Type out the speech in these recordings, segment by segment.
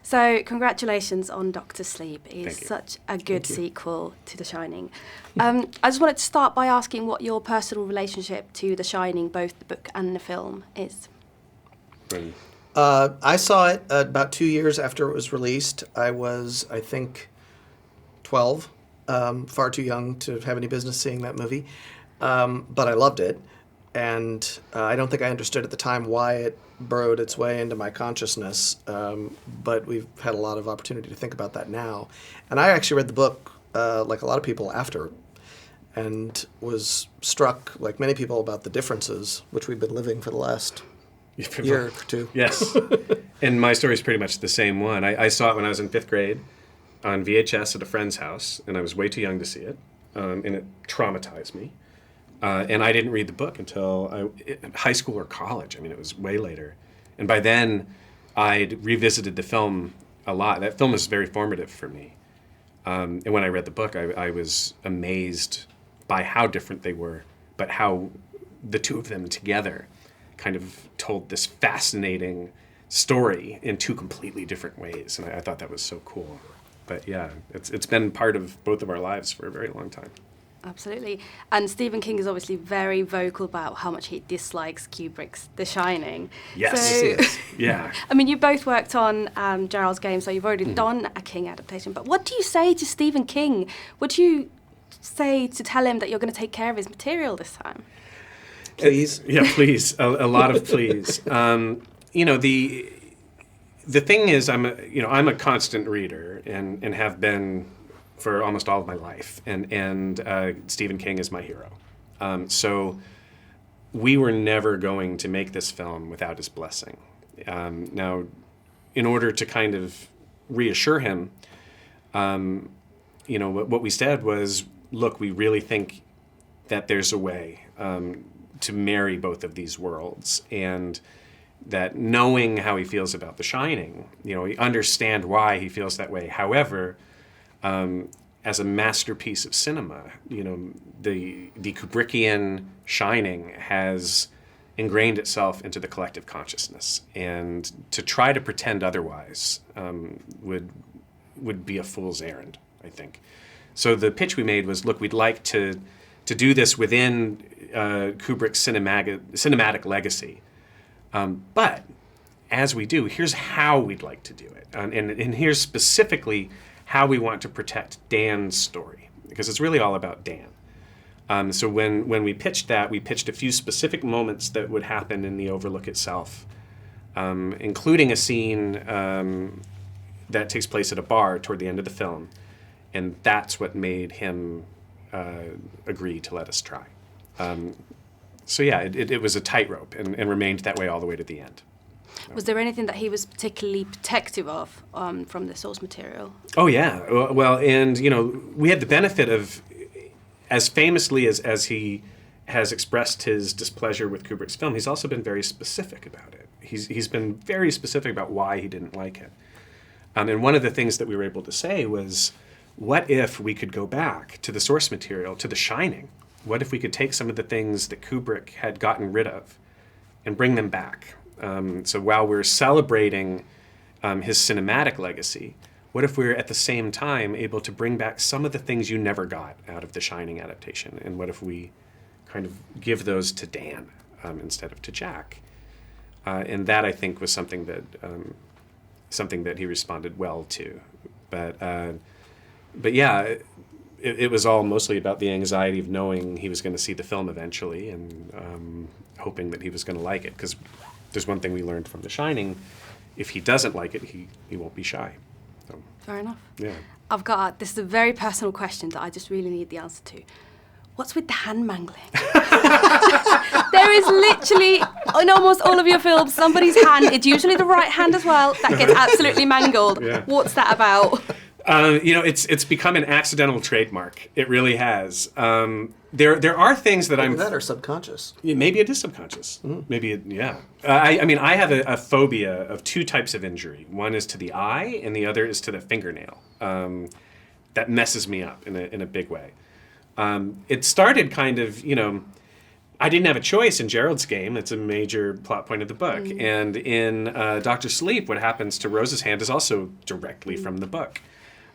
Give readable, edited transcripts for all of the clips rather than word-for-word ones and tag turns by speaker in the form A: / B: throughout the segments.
A: So congratulations on Doctor Sleep. It's such a good sequel to The Shining. I just wanted to start by asking what your personal relationship to The Shining, both the book and the film, is.
B: I saw it about 2 years after it was released. I was, I think, 12, far too young to have any business seeing that movie. But I loved it. And I don't think I understood at the time why it burrowed its way into my consciousness, but we've had a lot of opportunity to think about that now. And I actually read the book, like a lot of people, after, and was struck, like many people, about the differences, which we've been living for the last year or two.
C: Yes. And my story is pretty much the same one. I saw it when I was in 5th grade on VHS at a friend's house, and I was way too young to see it, and it traumatized me. And I didn't read the book until high school or college. I mean, it was way later. And by then, I'd revisited the film a lot. That film was very formative for me. And when I read the book, I was amazed by how different they were, but how the two of them together kind of told this fascinating story in two completely different ways. And I thought that was so cool. But yeah, it's been part of both of our lives for a very long time.
A: Absolutely. And Stephen King is obviously very vocal about how much he dislikes Kubrick's The Shining.
C: Yes.
A: So,
C: yeah.
A: I mean, you both worked on Gerald's Game, so you've already done a King adaptation. But what do you say to Stephen King? Would you say to tell him that you're going to take care of his material this time?
B: Please.
C: Yeah, please. A lot of please. You know, the thing is, I'm a constant reader and have been for almost all of my life, and Stephen King is my hero. So we were never going to make this film without his blessing. Now, in order to kind of reassure him, what we said was, look, we really think that there's a way to marry both of these worlds, and that knowing how he feels about The Shining, we understand why he feels that way. However, as a masterpiece of cinema, the Kubrickian Shining has ingrained itself into the collective consciousness, and to try to pretend otherwise would be a fool's errand, I think. So the pitch we made was, look, we'd like to do this within Kubrick's cinematic legacy, but as we do, here's how we'd like to do it, and here's specifically how we want to protect Dan's story, because it's really all about Dan. So when we pitched that, we pitched a few specific moments that would happen in the Overlook itself, including a scene that takes place at a bar toward the end of the film, and that's what made him agree to let us try. So yeah, it was a tightrope and remained that way all the way to the end.
A: Was there anything that he was particularly protective of from the source material?
C: Oh, yeah. Well, and, we had the benefit of, as famously as he has expressed his displeasure with Kubrick's film, he's also been very specific about it. He's been very specific about why he didn't like it. And one of the things that we were able to say was, what if we could go back to the source material, to The Shining? What if we could take some of the things that Kubrick had gotten rid of and bring them back? So while we're celebrating his cinematic legacy, what if we're at the same time able to bring back some of the things you never got out of the Shining adaptation? And what if we kind of give those to Dan instead of to Jack? And that, I think, was something that he responded well to. But yeah, it was all mostly about the anxiety of knowing he was going to see the film eventually, and hoping that he was going to like it, because there's one thing we learned from The Shining: if he doesn't like it, he won't be shy. So,
A: fair enough.
C: Yeah.
A: This is a very personal question that I just really need the answer to. What's with the hand mangling? There is literally, in almost all of your films, somebody's hand, it's usually the right hand as well, that gets absolutely mangled. Yeah. What's that about?
C: It's become an accidental trademark. It really has. There are things that
B: That are subconscious.
C: Maybe it is subconscious. Mm-hmm. Maybe yeah. I have a phobia of two types of injury. One is to the eye, and the other is to the fingernail. That messes me up in a big way. It started kind of, I didn't have a choice in Gerald's game. It's a major plot point of the book. And in Doctor Sleep, what happens to Rose's hand is also directly from the book.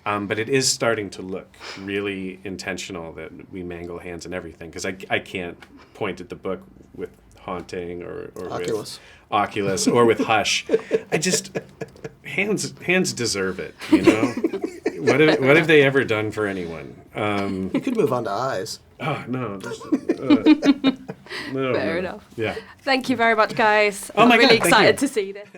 C: But it is starting to look really intentional that we mangle hands and everything, because I can't point at the book with Haunting or
B: Oculus.
C: with Oculus or with Hush. I just hands deserve it, you know. What have they ever done for anyone?
B: You could move on to eyes.
C: Oh no. No.
A: Fair enough.
C: Yeah.
A: Thank you very much, guys.
C: Oh my
A: I'm really
C: God, thank
A: excited
C: you.
A: to see this.